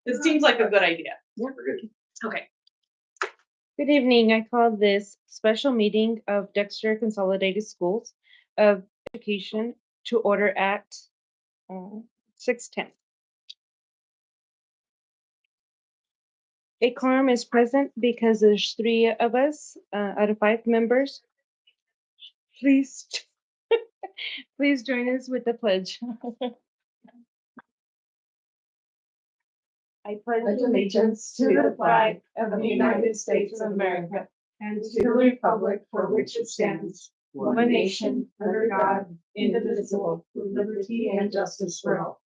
It seems like a good idea. Yeah, we're good. Okay. Good evening. I call this special meeting of Dexter Consolidated Schools of Education to order at 6:10. A quorum is present because there's 3 of us out of 5 members. Please, please join us with the pledge. I pledge Allegiance to the flag of the United States of America and to the republic for which it stands, one nation, under God, indivisible, with liberty and justice for all.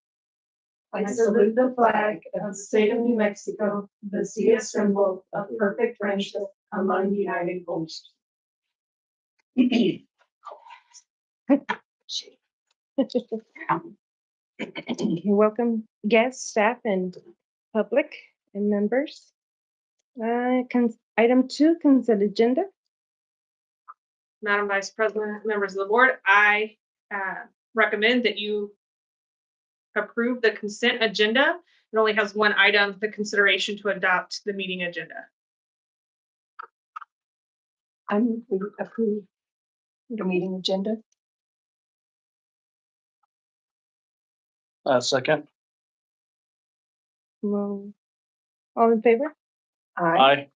I salute the flag of the state of New Mexico, the sea symbol of perfect friendship among united hosts. Welcome guests, staff, and public and members. Item 2, consent agenda. Madam Vice President, members of the board, I recommend that you approve the consent agenda. It only has one item, the consideration to adopt the meeting agenda. I move we approve the meeting agenda. Second. Well, all in favor? Aye.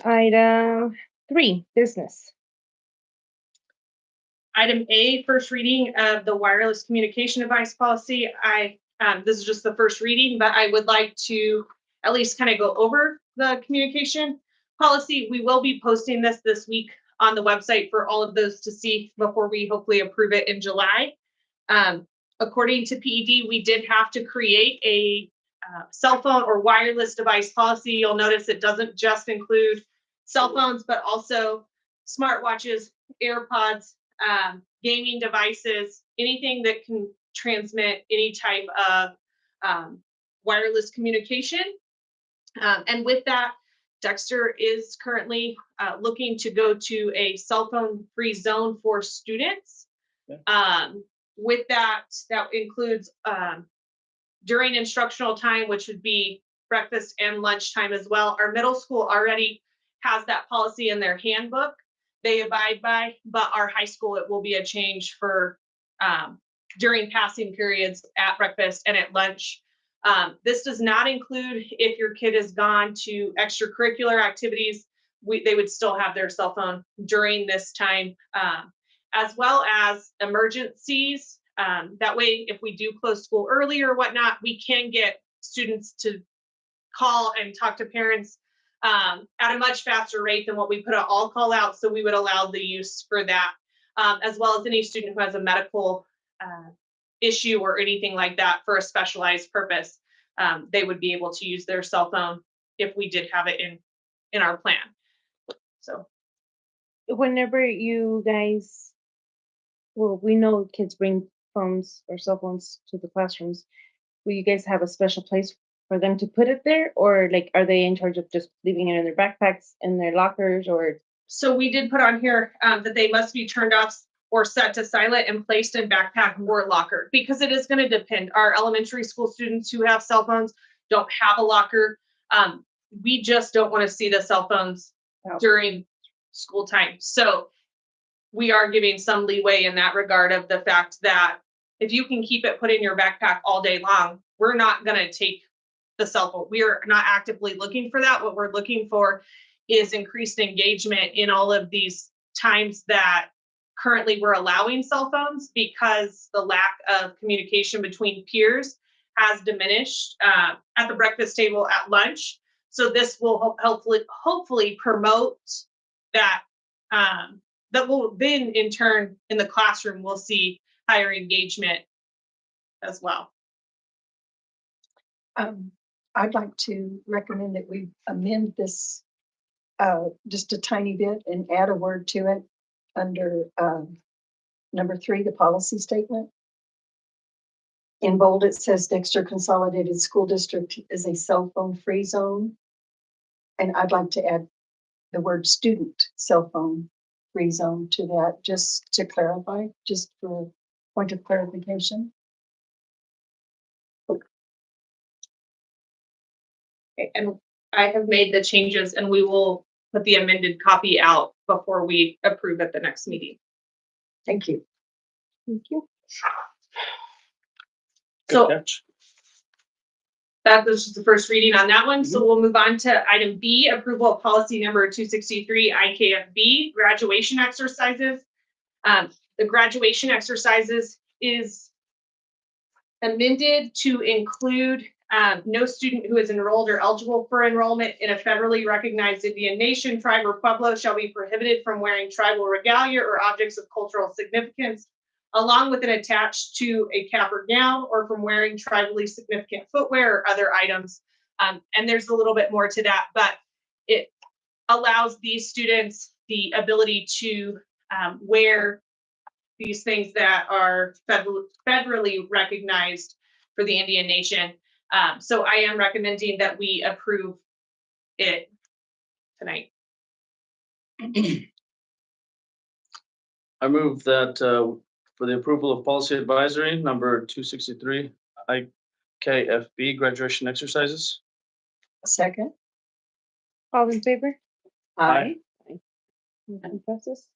Item 3, business. Item A, first reading of the wireless communication device policy. This is just the first reading, but I would like to at least kind of go over the communication policy. We will be posting this week on the website for all of those to see before we hopefully approve it in July. According to PED, we did have to create a cell phone or wireless device policy. You'll notice it doesn't just include cell phones, but also smartwatches, AirPods, gaming devices, anything that can transmit any type of wireless communication. And with that, Dexter is currently looking to go to a cell phone free zone for students. With that includes during instructional time, which would be breakfast and lunchtime as well. Our middle school already has that policy in their handbook they abide by, but our high school, it will be a change for during passing periods at breakfast and at lunch. This does not include if your kid has gone to extracurricular activities, they would still have their cell phone during this time, as well as emergencies. That way, if we do close school early or whatnot, we can get students to call and talk to parents at a much faster rate than what we put an all call out. So we would allow the use for that, as well as any student who has a medical issue or anything like that for a specialized purpose. They would be able to use their cell phone if we did have it in our plan. So Whenever you guys, well, we know kids bring phones or cell phones to the classrooms. Will you guys have a special place for them to put it there, or like are they in charge of just leaving it in their backpacks, in their lockers, or? So we did put on here that they must be turned off or set to silent and placed in backpack or locker, because it is going to depend. Our elementary school students who have cell phones don't have a locker. We just don't want to see the cell phones during school time. So we are giving some leeway in that regard of the fact that if you can keep it put in your backpack all day long, we're not going to take the cell phone. We are not actively looking for that. What we're looking for is increased engagement in all of these times that currently we're allowing cell phones, because the lack of communication between peers has diminished at the breakfast table, at lunch. So this will hopefully promote that. That will then in turn in the classroom, we'll see higher engagement as well. I'd like to recommend that we amend this just a tiny bit and add a word to it under number 3, the policy statement. In bold, it says Dexter Consolidated School District is a cell phone free zone. And I'd like to add the word student cell phone free zone to that, just to clarify, just for point of clarification. Okay, and I have made the changes and we will put the amended copy out before we approve at the next meeting. Thank you. Thank you. So Good catch. that was just the first reading on that one. So we'll move on to item B, approval of policy number 263 IKFB, graduation exercises. The graduation exercises is amended to include no student who is enrolled or eligible for enrollment in a federally recognized Indian nation, tribe, or pueblo shall be prohibited from wearing tribal regalia or objects of cultural significance, along with an attached to a cap or gown, or from wearing tribally significant footwear or other items. And there's a little bit more to that, but it allows these students the ability to wear these things that are federally recognized for the Indian nation. So I am recommending that we approve it tonight. I move that for the approval of policy advisory number 263 IKFB, graduation exercises. Second. All in favor? Aye. Motion passes.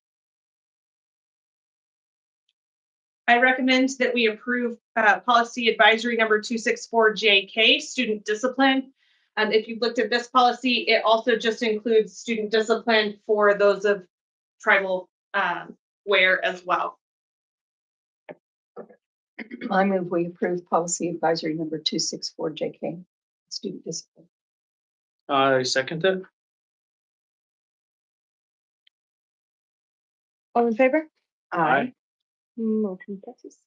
I recommend that we approve policy advisory number 264JK, student discipline. If you've looked at this policy, it also just includes student discipline for those of tribal wear as well. I move we approve policy advisory number 264 JK, student discipline. I second it. All in favor? Aye. Motion passes.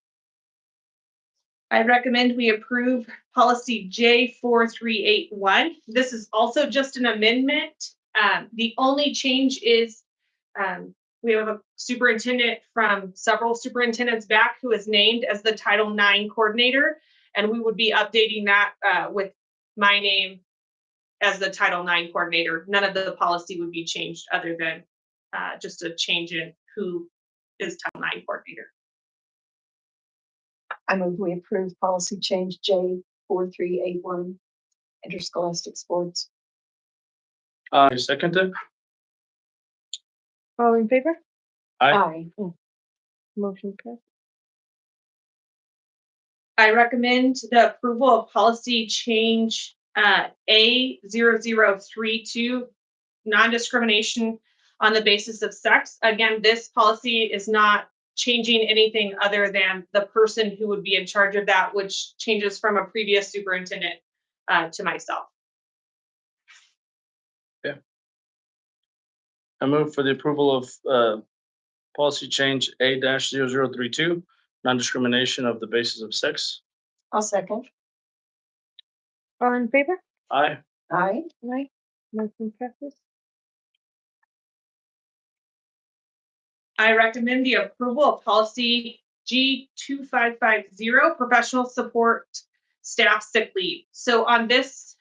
I recommend we approve policy J4381. This is also just an amendment. The only change is we have a superintendent from several superintendents back who is named as the Title IX coordinator, and we would be updating that with my name as the Title IX coordinator. None of the policy would be changed other than just a change in who is Title IX coordinator. I move we approve policy change J4381, interscholastic sports. I second it. All in favor? Aye. Motion passes. I recommend the approval of policy change A0032, non-discrimination on the basis of sex. Again, this policy is not changing anything other than the person who would be in charge of that, which changes from a previous superintendent to myself. I move for the approval of policy change A-0032, non-discrimination of the basis of sex. I'll second. All in favor? Aye. Aye. Aye. Motion passes. I recommend the approval of policy G2550, professional support staff sick leave. So on this,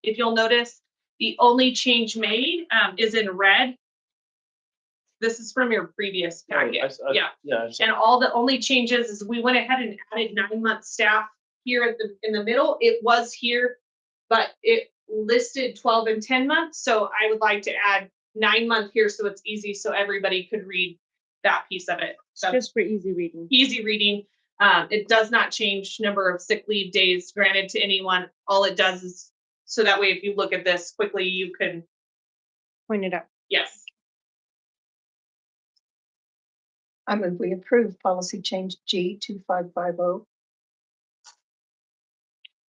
if you'll notice, the only change made is in red. This is from your previous packet. Yeah. Yeah. And all the only changes is we went ahead and added 9-month staff here at in the middle. It was here, but it listed 12 and 10 months. So I would like to add 9-month here so it's easy so everybody could read that piece of it. So Just for easy reading. easy reading. It does not change number of sick leave days granted to anyone. All it does is so that way if you look at this quickly, you can, Point it out. yes. I move we approve policy change G2550.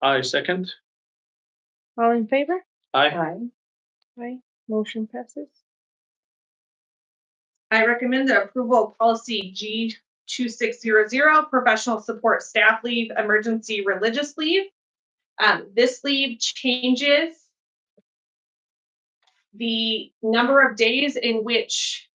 I second. All in favor? Aye. Aye. Aye. Motion passes. I recommend the approval of policy G2600, professional support staff leave, emergency religious leave. This leave changes the number of days in which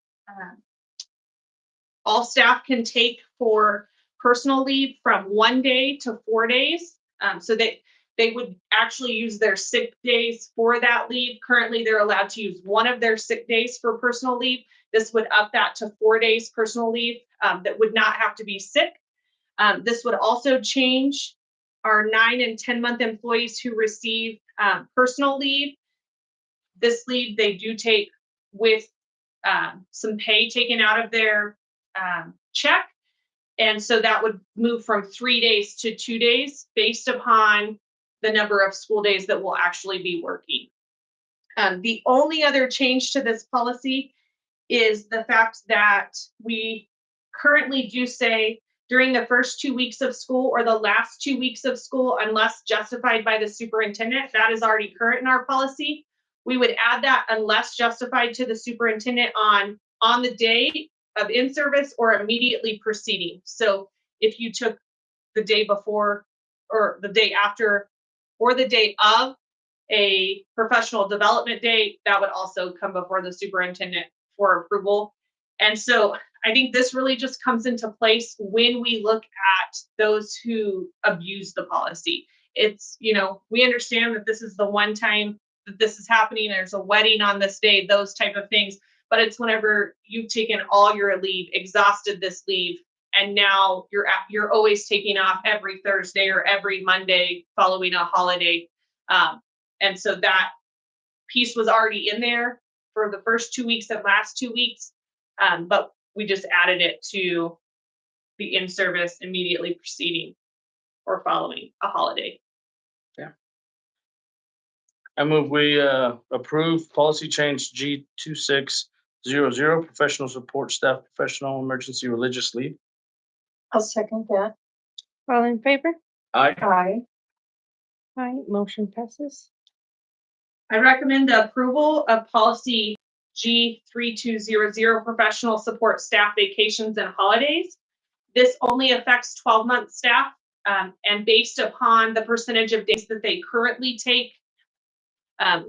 all staff can take for personal leave from 1 day to 4 days. So that they would actually use their sick days for that leave. Currently, they're allowed to use one of their sick days for personal leave. This would up that to 4 days personal leave that would not have to be sick. This would also change our 9 and 10-month employees who receive personal leave. This leave they do take with some pay taken out of their check. And so that would move from 3 days to 2 days based upon the number of school days that we'll actually be working. The only other change to this policy is the fact that we currently do say during the first 2 weeks of school or the last 2 weeks of school, unless justified by the superintendent. That is already current in our policy. We would add that unless justified to the superintendent on the day of in-service or immediately preceding. So if you took the day before or the day after or the day of a professional development day, that would also come before the superintendent for approval. And so I think this really just comes into place when we look at those who abuse the policy. It's, we understand that this is the one time that this is happening. There's a wedding on this day, those type of things. But it's whenever you've taken all your leave, exhausted this leave, and now you're always taking off every Thursday or every Monday following a holiday. And so that piece was already in there for the first 2 weeks and last 2 weeks. But we just added it to the in-service immediately preceding or following a holiday. I move we approve policy change G2600, professional support staff, professional emergency religious leave. I'll second that. All in favor? Aye. Aye. Aye, motion passes. I recommend the approval of policy G3200, professional support staff vacations and holidays. This only affects 12-month staff, and based upon the percentage of days that they currently take,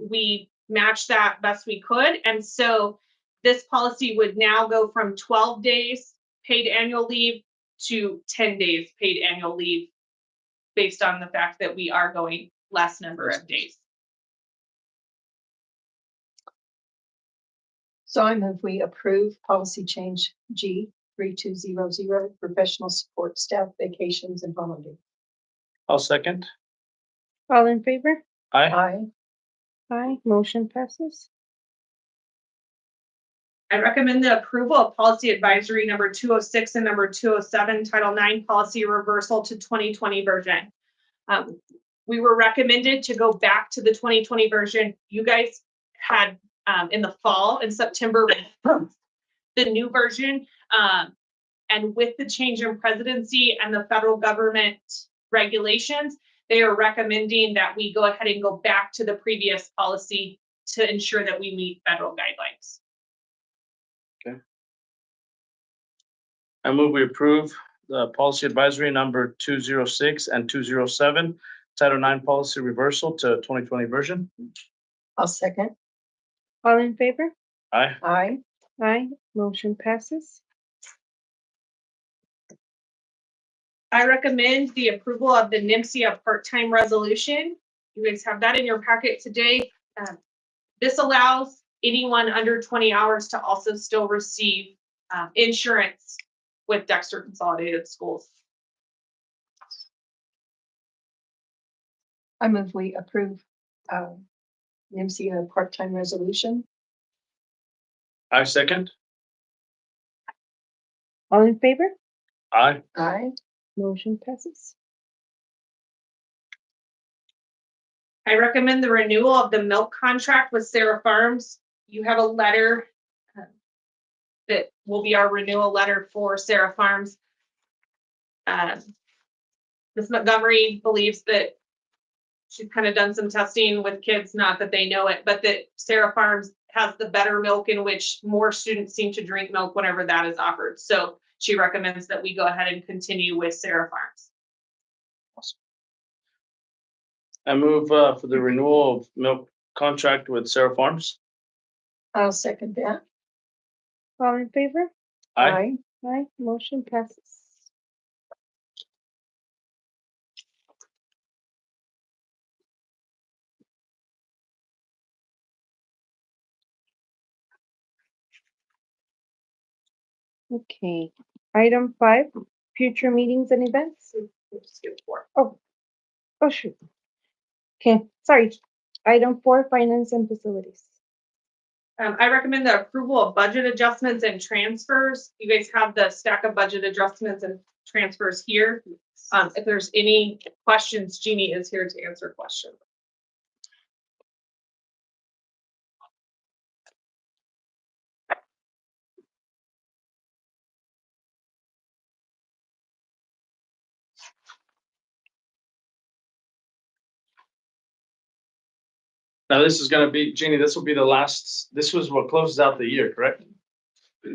we match that best we could. And so this policy would now go from 12 days paid annual leave to 10 days paid annual leave based on the fact that we are going less number of days. So I move we approve policy change G3200, professional support staff vacations and holidays. I'll second. All in favor? Aye. Aye. Aye, motion passes. I recommend the approval of policy advisory number 206 and number 207, Title IX policy reversal to 2020 version. We were recommended to go back to the 2020 version. You guys had in the fall, in September, the new version. And with the change in presidency and the federal government regulations, they are recommending that we go ahead and go back to the previous policy to ensure that we meet federal guidelines. I move we approve the policy advisory number 206 and 207, Title IX policy reversal to 2020 version. I'll second. All in favor? Aye. Aye. Aye, motion passes. I recommend the approval of the NMCA part-time resolution. You guys have that in your packet today. This allows anyone under 20 hours to also still receive insurance with Dexter Consolidated Schools. I move we approve the MCA part-time resolution. I second. All in favor? Aye. Aye. Motion passes. I recommend the renewal of the milk contract with Sarah Farms. You have a letter that will be our renewal letter for Sarah Farms. Ms. Montgomery believes that she's kind of done some testing with kids, not that they know it, but that Sarah Farms has the better milk in which more students seem to drink milk whenever that is offered. So she recommends that we go ahead and continue with Sarah Farms. I move for the renewal of milk contract with Sarah Farms. I'll second that. All in favor? Aye. Aye, motion passes. Okay, item 5, future meetings and events. Skip 4. Oh, Oh, shoot. Okay, sorry. Item 4, finance and facilities. I recommend the approval of budget adjustments and transfers. You guys have the stack of budget adjustments and transfers here. If there's any questions, Jeannie is here to answer questions. Now, this is gonna be, Jeannie, this will be the last, this was what closes out the year, correct?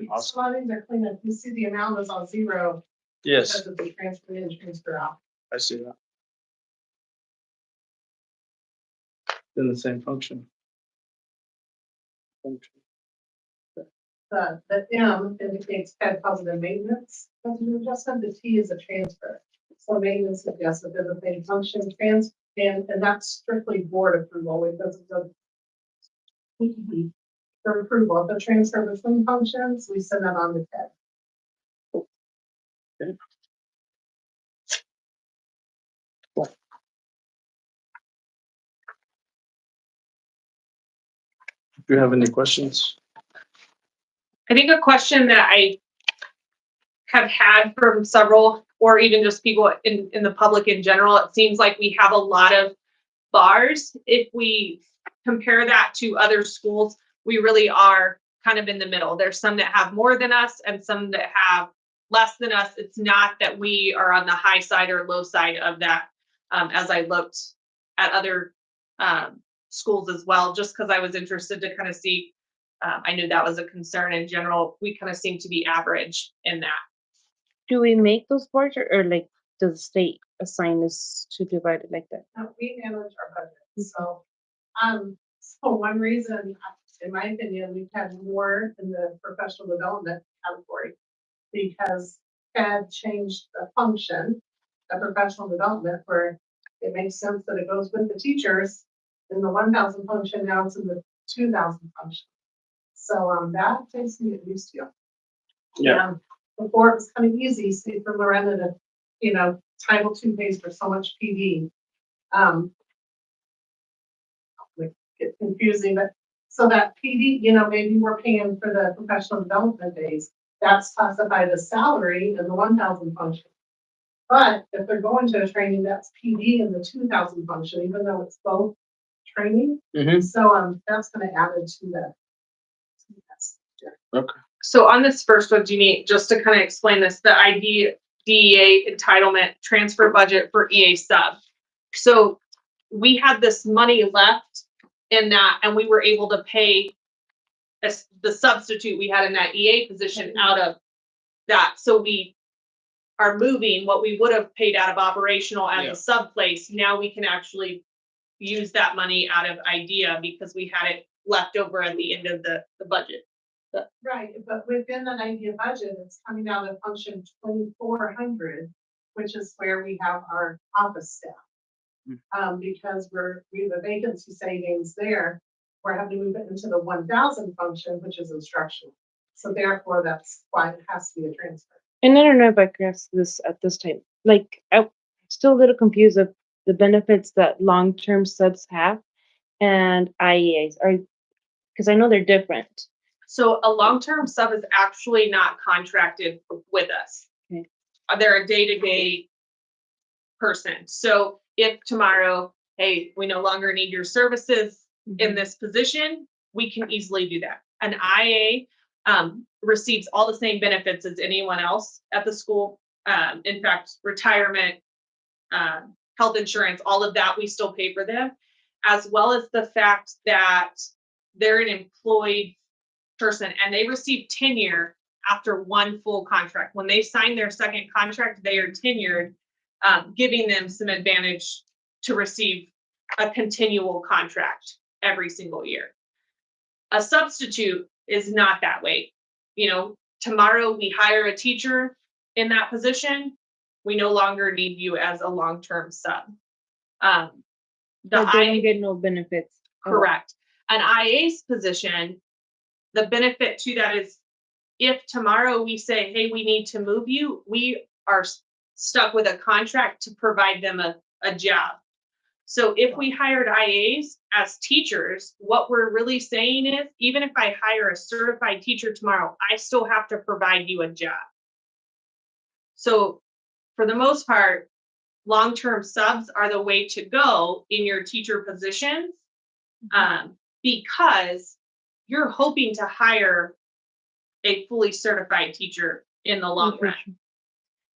Awesome. A lot of these are clean up. You see the amount is on zero. Yes, Because of the transfer in, transfer out. I see that. In the same function. The M indicates Fed positive maintenance. Budget adjustment, the T is a transfer. So maintenance adjustment is the same function, and that's strictly board approval. It doesn't go. For approval, the transfer between functions, we send that on to Ted. Do you have any questions? I think a question that I have had from several, or even just people in the public in general, it seems like we have a lot of bars. If we compare that to other schools, we really are kind of in the middle. There's some that have more than us and some that have less than us. It's not that we are on the high side or low side of that. As I looked at other schools as well, just because I was interested to kind of see. I knew that was a concern in general. We kind of seem to be average in that. Do we make those boards or like does the state assign us to divide it like that? Now, we manage our budget, so, so one reason, in my opinion, we've had more in the professional development category. Because Ted changed the function of professional development where it makes sense that it goes with the teachers in the 1,000 function, now it's in the 2,000 function. So, that takes me at least, Yeah. Before it was kind of easy, say for Lorena to, Title II pays for so much PD. Like, get confusing, but so that PD, maybe we're paying for the professional development days. That's classified as salary in the 1,000 function. But if they're going to a training, that's PD in the 2,000 function, even though it's both training. Mhm. So, that's gonna add it to that. So on this first one, Jeannie, just to kind of explain this, the DEA entitlement transfer budget for EA sub. So we had this money left in that, and we were able to pay the substitute we had in that EA position out of that. So we are moving what we would have paid out of operational as Yeah. a sub place. Now we can actually use that money out of IDEA because we had it left over at the end of the budget. Right, but within that idea budget, it's coming out of function 2,400, which is where we have our office staff. Because we have a vacancy savings there, we're having to move it into the 1,000 function, which is instructional. So therefore, that's why it has to be a transfer. And I don't know if I grasp this at this time. Like, I'm still a little confused of the benefits that long-term subs have and IEAs are, because I know they're different. So a long-term sub is actually not contracted with us. Okay. They're a day-to-day person. So if tomorrow, hey, we no longer need your services in this position, we can easily do that. An IA receives all the same benefits as anyone else at the school. In fact, retirement, health insurance, all of that, we still pay for them, as well as the fact that they're an employed person and they receive tenure after one full contract. When they sign their second contract, they are tenured, giving them some advantage to receive a continual contract every single year. A substitute is not that way. Tomorrow we hire a teacher in that position, we no longer need you as a long-term sub. But they don't get no benefits. Correct. An IA's position, the benefit to that is if tomorrow we say, hey, we need to move you, we are stuck with a contract to provide them a job. So if we hired IAs as teachers, what we're really saying is, even if I hire a certified teacher tomorrow, I still have to provide you a job. So for the most part, long-term subs are the way to go in your teacher positions. Because you're hoping to hire a fully certified teacher in the long run.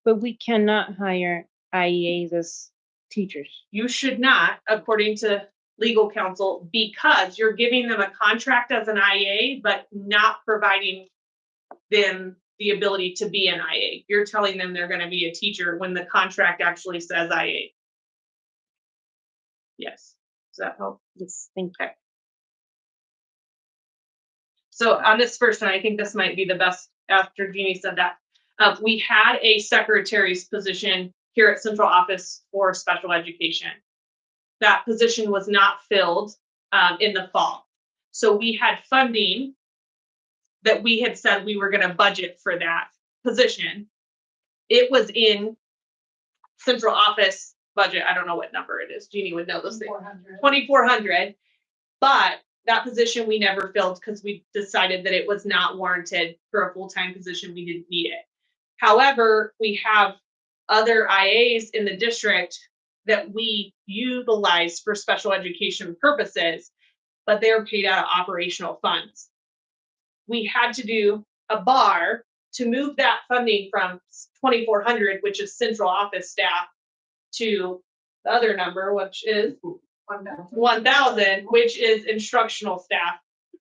But we cannot hire IEAs as teachers. You should not, according to legal counsel, because you're giving them a contract as an IA, but not providing them the ability to be an IA. You're telling them they're gonna be a teacher when the contract actually says IA. Yes, does that help? Yes, thank you. So on this first one, I think this might be the best after Jeannie said that. We had a secretary's position here at central office for special education. That position was not filled in the fall. So we had funding that we had said we were gonna budget for that position. It was in central office budget. I don't know what number it is. Jeannie would know those things. 400. 2,400, but that position we never filled because we decided that it was not warranted for a full-time position. We didn't need it. However, we have other IAs in the district that we utilize for special education purposes, but they're paid out of operational funds. We had to do a bar to move that funding from 2,400, which is central office staff, to the other number, which is 1,000, which is instructional staff.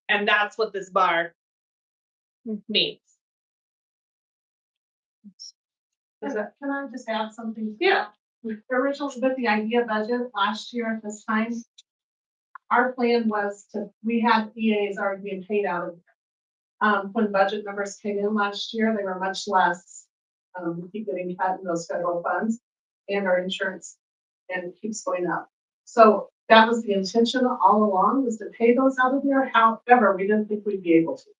And that's what this bar means. Is that- Can I just add something? Yeah. Originally, with the idea budget last year at this time, our plan was we had EAs already being paid out of. When budget numbers came in last year, they were much less. We keep getting cut in those federal funds and our insurance, and it keeps going up. So that was the intention all along, was to pay those out of there. However, we didn't think we'd be able to.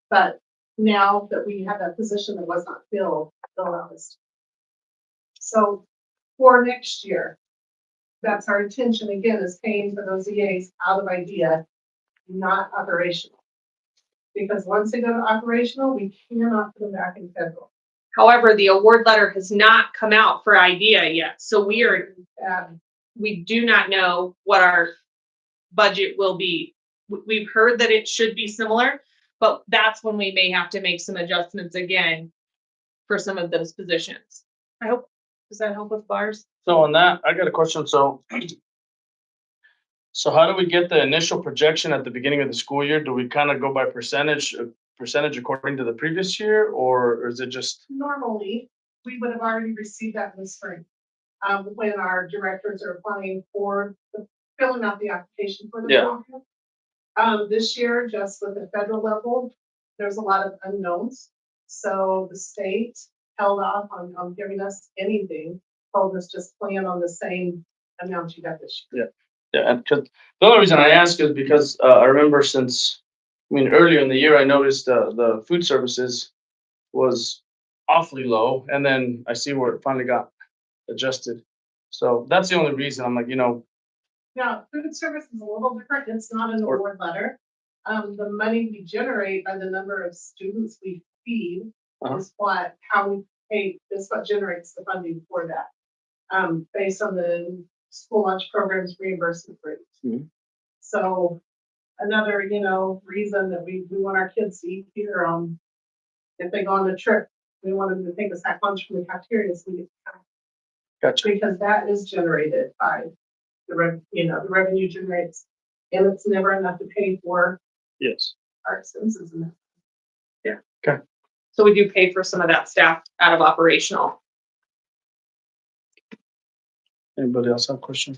But now that we have that position that was not filled, they'll allow us. So for next year, that's our intention again, is paying for those EAs out of IDEA, not operational. Because once they go to operational, we cannot put them back in federal. However, the award letter has not come out for IDEA yet. So we do not know what our budget will be. We've heard that it should be similar, but that's when we may have to make some adjustments again for some of those positions. Does that help with bars? So on that, I got a question. So how do we get the initial projection at the beginning of the school year? Do we kind of go by percentage according to the previous year, or is it just? Normally, we would have already received that in the spring. When our directors are applying for filling out the application for the Yeah. program. This year, just with the federal level, there's a lot of unknowns. So the state held off on giving us anything, told us just plan on the same amount you got this year. Yeah, and because the only reason I ask is because I remember earlier in the year, I noticed the food services was awfully low, and then I see where it finally got adjusted. So that's the only reason I'm like, Now, food service is a little different. It's not an award letter. The money we generate by the number of students we feed is how we pay, is what generates the funding for that. Based on the school lunch programs reimbursement rates. Mhm. So another, reason that we want our kids to eat here if they go on a trip, we want them to take a sack lunch from the cafeteria so we get Gotcha. because that is generated by the revenue generates, and it's never enough to pay for Yes. our expenses in that. So we do pay for some of that staff out of operational. Anybody else have a question?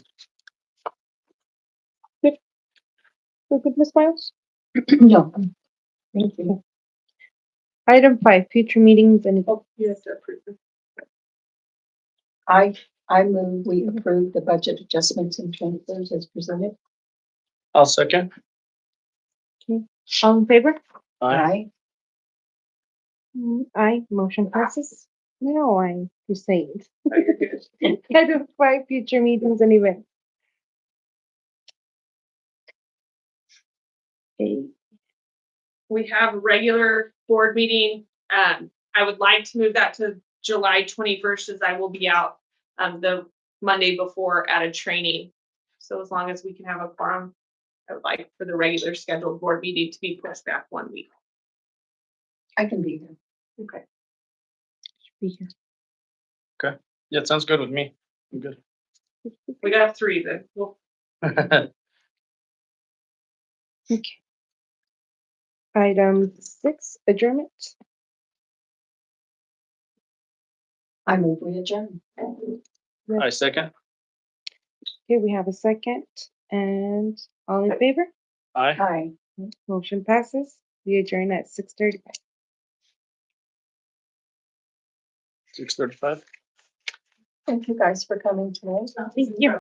We're good, Ms. Miles? No, thank you. Item 5, future meetings and Yes, approved. I move we approve the budget adjustments and transfers as presented. I'll second. all in favor? Aye. Aye, motion passes. No, I, you say it. Oh, you're good. Item 5, future meetings and events. Okay. We have a regular board meeting. I would like to move that to July 21st as I will be out the Monday before at a training. So as long as we can have a quorum, I would like for the regular scheduled board meeting to be pushed back 1 week. I can be there. Okay. Be here. Yeah, it sounds good with me. I'm good. We got 3 then. Well, Okay. Item 6, adjournment. I move we adjourn. I second. Okay, we have a second, and all in favor? Aye. Aye. Motion passes. We adjourn at 6:35. 6:35. Thank you guys for coming tonight. Thank you.